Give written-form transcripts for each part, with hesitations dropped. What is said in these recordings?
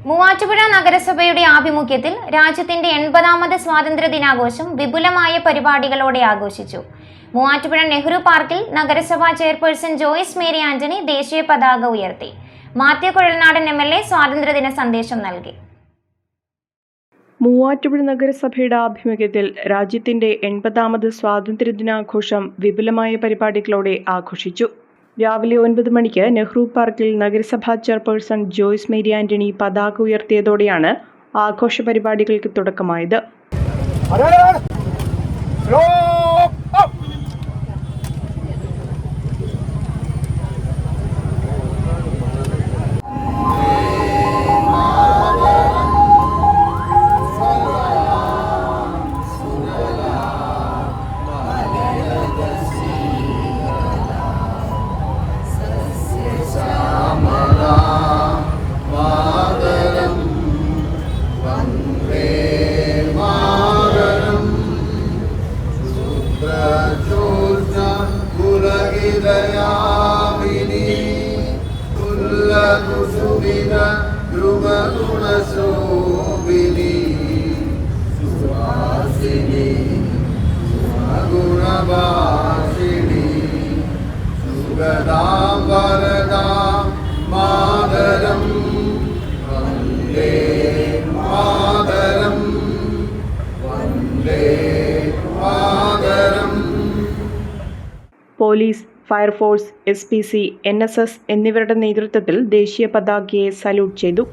മൂവാറ്റുപുഴ നഗരസഭയുടെ ആഭിമുഖ്യത്തിൽ രാജ്യത്തിന്റെ 80ാമത് സ്വാതന്ത്ര്യ ദിനാഘോഷം വിപുലമായ പരിപാടികളോടെ ആഘോഷിച്ചു. മൂവാറ്റുപുഴ നെഹ്റു പാർക്കിൽ നഗരസഭാ ചെയർപേഴ്സൺ ജോയ്സ് മേരി ആന്റണി ദേശീയ പതാക ഉയർത്തി. മാത്യു കുഴൽനാടൻ MLA സ്വാതന്ത്ര്യദിന സന്ദേശം നൽകി. മൂവാറ്റുപുഴ നഗരസഭയുടെ ആഭിമുഖ്യത്തിൽ രാജ്യത്തിന്റെ 80ാമത് സ്വാതന്ത്ര്യ ദിനാഘോഷം വിപുലമായ പരിപാടികളോടെ ആഘോഷിച്ചു. രാവിലെ 9 മണിക്ക് നെഹ്റു പാർക്കിൽ നഗരസഭാ ചെയർപേഴ്സൺ ജോയ്സ് മേരി ആന്റണി പതാക ഉയർത്തിയതോടെയാണ് ആഘോഷ പരിപാടികൾക്ക് തുടക്കമായത്. പോലീസ്, ഫയർഫോഴ്സ്, SPC, NSS എന്നിവരുടെ നേതൃത്വത്തിൽ ദേശീയ പതാകയെ സല്യൂട്ട് ചെയ്തു.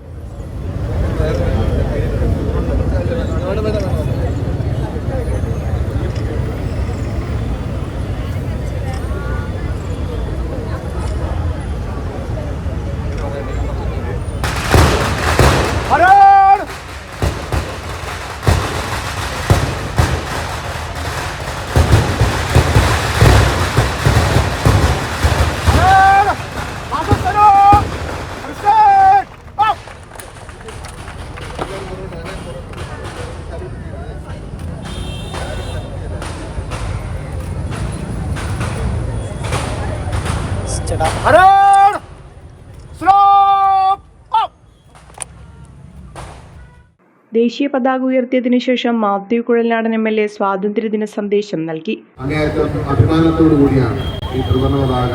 ദേശീയ പതാക ഉയർത്തിയതിനു ശേഷം മാത്യു കുഴൽനാടൻ MLA സ്വാതന്ത്ര്യദിന സന്ദേശം നൽകി. അങ്ങേയറ്റം അഭിമാനത്തോടു കൂടിയാണ് ഈ ത്രിവർണ്ണ പതാക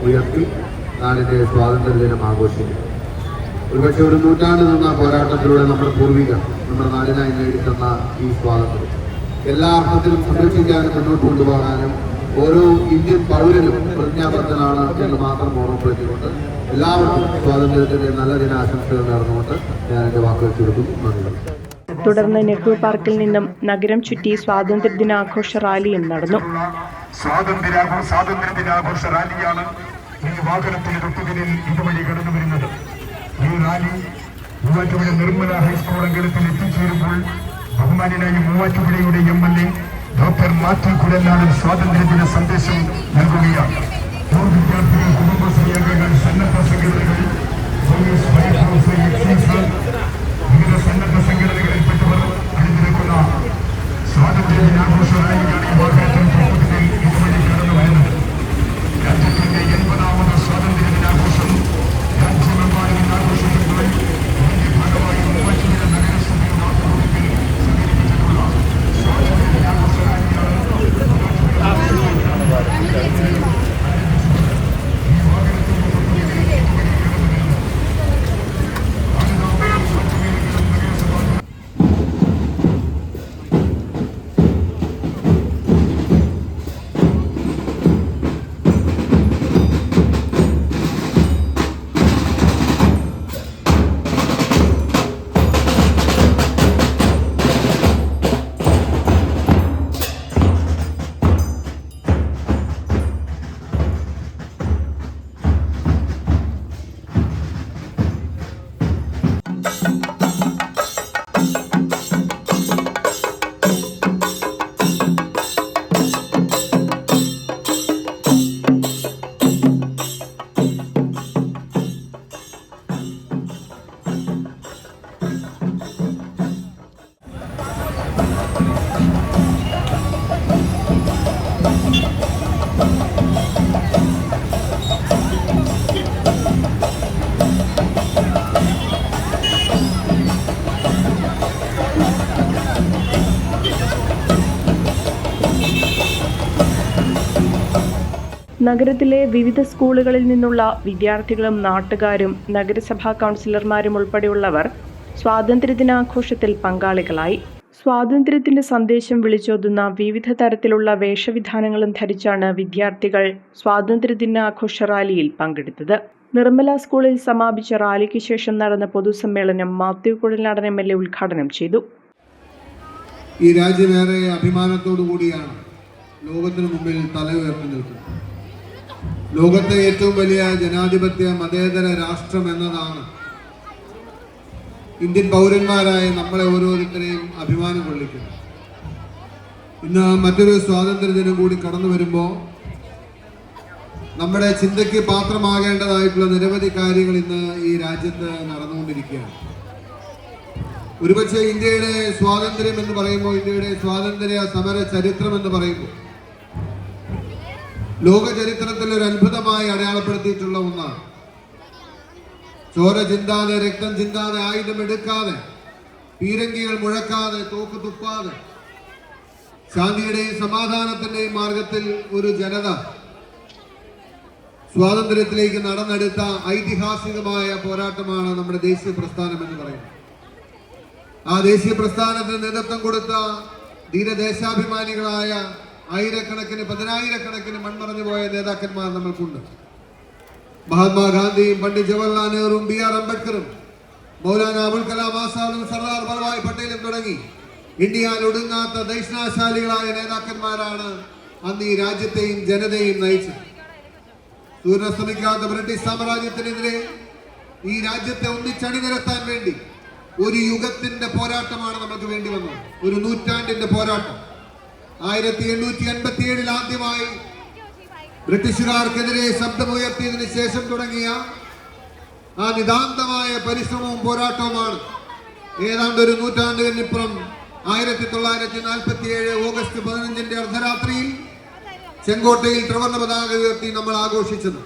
ഉയർത്തി നാടിന്റെ സ്വാതന്ത്ര്യദിനം ആഘോഷിക്കുന്നത്. ഒരുപക്ഷെ ഒരു നൂറ്റാണ്ട് നിന്ന പോരാട്ടത്തിലൂടെ നമ്മുടെ പൂർവികർ നമ്മുടെ നാടിനായി നേടിത്തന്ന ഈ സ്വാതന്ത്ര്യം എല്ലാ അർത്ഥത്തിലും സംരക്ഷിക്കാനും മുന്നോട്ട് കൊണ്ടുപോകാനും ഓരോ ഇന്ത്യൻ പൗരനും പ്രതിജ്ഞാബദ്ധനാണ് എന്ന് മാത്രം ഓർമ്മപ്പെടുത്തിക്കൊണ്ട് എല്ലാവർക്കും സ്വാതന്ത്ര്യത്തിന്റെ നല്ല ദിനാശംസകൾ നേർന്നുകൊണ്ട് ഞാൻ എന്റെ വാക്കുകൾ ചുരുക്കുന്നു. തുടർന്ന് നെഹ്റു പാർക്കിൽ നിന്നും നഗരം ചുറ്റി സ്വാതന്ത്ര്യ ദിനാഘോഷ റാലിയും നടന്നു. സ്വാതന്ത്ര്യ ദിനാഘോഷ റാലിയാണ് ഈ വാഹനത്തിന് തൊട്ടുപിന്നിൽ ഇതുവഴി കടന്നു വരുന്നത്. ഈ റാലി മൂവാറ്റുപുഴ നിർമ്മല ഹൈസ്കൂൾ അങ്കണത്തിൽ എത്തിച്ചേരുമ്പോൾ ബഹുമാനായ മൂവാറ്റുപുഴയുടെ MLA ഡോക്ടർ മാത്യു കുഴൽനാടൻ സ്വാതന്ത്ര്യദിന സന്ദേശം നൽകുകയാണ്. വിദ്യാർത്ഥികൾ, കുടുംബശ്രീ അംഗങ്ങൾ, സന്നദ്ധ സംഘടനകൾ, പോലീസ്, ഫയർഫോഴ്സ്, എക്സൈസ്, വിവിധ സന്നദ്ധ സംഘടനകളിൽപ്പെട്ടവർ അണിനിരക്കുന്ന സ്വാതന്ത്ര്യ ദിനാഘോഷ റാലിയാണ് ഈ വാഹനത്തിൽ തൊട്ടുപിന്നിൽ ഇതുവഴി കടന്നു വരുന്നത്. രാജ്യത്തിന്റെ 80ാമത് സ്വാതന്ത്ര്യ ദിനാഘോഷം രാജ്യമെമ്പാടും ആഘോഷിക്കുന്നതിൽ ഇതിന്റെ ഭാഗമായി മൂവാറ്റുപുഴ നഗരസഭയുടെ ആഭിമുഖ്യത്തിൽ സംഘടിപ്പിച്ചിട്ടുള്ള സ്വാതന്ത്ര്യ ദിനാഘോഷ റാലിയാണ്. നഗരത്തിലെ വിവിധ സ്കൂളുകളിൽ നിന്നുള്ള വിദ്യാർത്ഥികളും നാട്ടുകാരും നഗരസഭാ കൗൺസിലർമാരും ഉൾപ്പെടെയുള്ളവർ സ്വാതന്ത്ര്യദിനാഘോഷത്തിൽ പങ്കാളികളായി. സ്വാതന്ത്ര്യത്തിന്റെ സന്ദേശം വിളിച്ചോതുന്ന വിവിധ തരത്തിലുള്ള വേഷവിധാനങ്ങളും ധരിച്ചാണ് വിദ്യാർത്ഥികൾ സ്വാതന്ത്ര്യദിനാഘോഷ റാലിയിൽ പങ്കെടുത്തത്. നിർമ്മല സ്കൂളിൽ സമാപിച്ച റാലിക്ക് ശേഷം നടന്ന പൊതുസമ്മേളനം മാത്യു കുഴൽനാടൻ MLA ഉദ്ഘാടനം ചെയ്തു. ഈ രാജ്യമേറെ അഭിമാനത്തോടു കൂടിയാണ് ലോകത്തിനു മുമ്പിൽ തല ഉയർത്തി നിൽക്കുന്നത്. ലോകത്തെ ഏറ്റവും വലിയ ജനാധിപത്യ മതേതര രാഷ്ട്രം എന്നതാണ് ഇന്ത്യൻ പൗരന്മാരായ നമ്മളെ ഓരോരുത്തരെയും അഭിമാനം കൊള്ളിക്കുന്നു. ഇന്ന് മറ്റൊരു സ്വാതന്ത്ര്യദിനം കൂടി കടന്നു വരുമ്പോൾ നമ്മുടെ ചിന്തയ്ക്ക് പാത്രമാകേണ്ടതായിട്ടുള്ള നിരവധി കാര്യങ്ങൾ ഇന്ന് ഈ രാജ്യത്ത് നടന്നുകൊണ്ടിരിക്കുകയാണ്. ഒരുപക്ഷെ ഇന്ത്യയുടെ സ്വാതന്ത്ര്യം എന്ന് പറയുമ്പോൾ, ഇന്ത്യയുടെ സ്വാതന്ത്ര്യ സമര ചരിത്രം എന്ന് പറയുമ്പോൾ ലോക ചരിത്രത്തിൽ ഒരു അത്ഭുതമായി അടയാളപ്പെടുത്തിയിട്ടുള്ള ഒന്നാണ്. ചോര ചിന്താതെ, രക്തം ചിന്താതെ, ആയുധമെടുക്കാതെ, പീരങ്കികൾ മുഴക്കാതെ, തോക്ക് തുപ്പാതെ, ശാന്തിയുടെയും സമാധാനത്തിന്റെയും മാർഗത്തിൽ ഒരു ജനത സ്വാതന്ത്ര്യത്തിലേക്ക് നടന്നെടുത്ത ഐതിഹാസികമായ പോരാട്ടമാണ് നമ്മുടെ ദേശീയ പ്രസ്ഥാനം എന്ന് പറയുന്നത്. ആ ദേശീയ പ്രസ്ഥാനത്തിന് നേതൃത്വം കൊടുത്ത ധീരദേശാഭിമാനികളായ ആയിരക്കണക്കിന്, പതിനായിരക്കണക്കിന് മൺമറഞ്ഞു പോയ നേതാക്കന്മാർ നമ്മൾക്കുണ്ട്. മഹാത്മാഗാന്ധിയും പണ്ഡിറ്റ് ജവഹർലാൽ നെഹ്റുവും BR അംബേദ്കറും മൗലാന അബുൽ കലാം ആസാദും സർദാർ വല്ലഭായ് പട്ടേലും തുടങ്ങി ഇന്ത്യയിൽ ഒടുങ്ങാത്ത ദൈക്ഷണാശാലികളായ നേതാക്കന്മാരാണ് അന്ന് ഈ രാജ്യത്തെയും ജനതയെയും നയിച്ചത്. സൂര്യനസ്തമിക്കാത്ത ബ്രിട്ടീഷ് സാമ്രാജ്യത്തിനെതിരെ ഈ രാജ്യത്തെ ഒന്നിച്ചണിനിരത്താൻ വേണ്ടി ഒരു യുഗത്തിന്റെ പോരാട്ടമാണ് നമുക്ക് വേണ്ടി വന്നത്. ഒരു നൂറ്റാണ്ടിന്റെ പോരാട്ടം. 1857 ആദ്യമായി ബ്രിട്ടീഷുകാർക്കെതിരെ ശബ്ദമുയർത്തിയതിനു ശേഷം തുടങ്ങിയ ആ നിതാന്തമായ പരിശ്രമവും പോരാട്ടവുമാണ് ഏതാണ്ട് ഒരു നൂറ്റാണ്ടിനിപ്പുറം 1947 ഓഗസ്റ്റ് 15 അർദ്ധരാത്രിയിൽ ചെങ്കോട്ടയിൽ ത്രിവർണ്ണ പതാക ഉയർത്തി നമ്മൾ ആഘോഷിച്ചത്.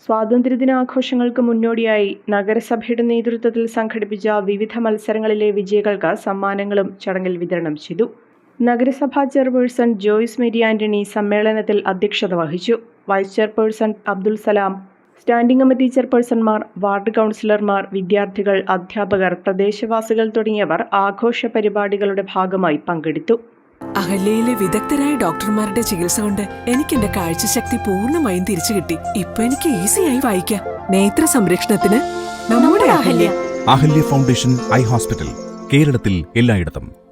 സ്വാതന്ത്ര്യദിനാഘോഷങ്ങൾക്ക് മുന്നോടിയായി നഗരസഭയുടെ നേതൃത്വത്തിൽ സംഘടിപ്പിച്ച വിവിധ മത്സരങ്ങളിലെ വിജയികൾക്ക് സമ്മാനങ്ങളും ചടങ്ങിൽ വിതരണം ചെയ്തു. നഗരസഭാ ചെയർപേഴ്സൺ ജോയ്സ് മേരി ആന്റണി സമ്മേളനത്തിൽ അധ്യക്ഷത വഹിച്ചു. Vice chairperson Abdul Salam, standing committee ചെയർപേഴ്സൺമാർ, ward കൗൺസിലർമാർ, വിദ്യാർത്ഥികൾ, അധ്യാപകർ, പ്രദേശവാസികൾ തുടങ്ങിയവർ ആഘോഷ പരിപാടികളുടെ ഭാഗമായി പങ്കെടുത്തു. അഹല്യയിലെ വിദഗ്ധരായ ഡോക്ടർമാരുടെ ചികിത്സ കൊണ്ട് എനിക്ക് എന്റെ കാഴ്ചശക്തി പൂർണ്ണമായും തിരിച്ചു കിട്ടി. ഇപ്പൊ എനിക്ക് ഈസിയായി വായിക്കാം. നേത്ര സംരക്ഷണത്തിന് നമ്മുടെ Ahalya. Ahalya foundation eye hospital, കേരളത്തിൽ എല്ലായിടത്തും.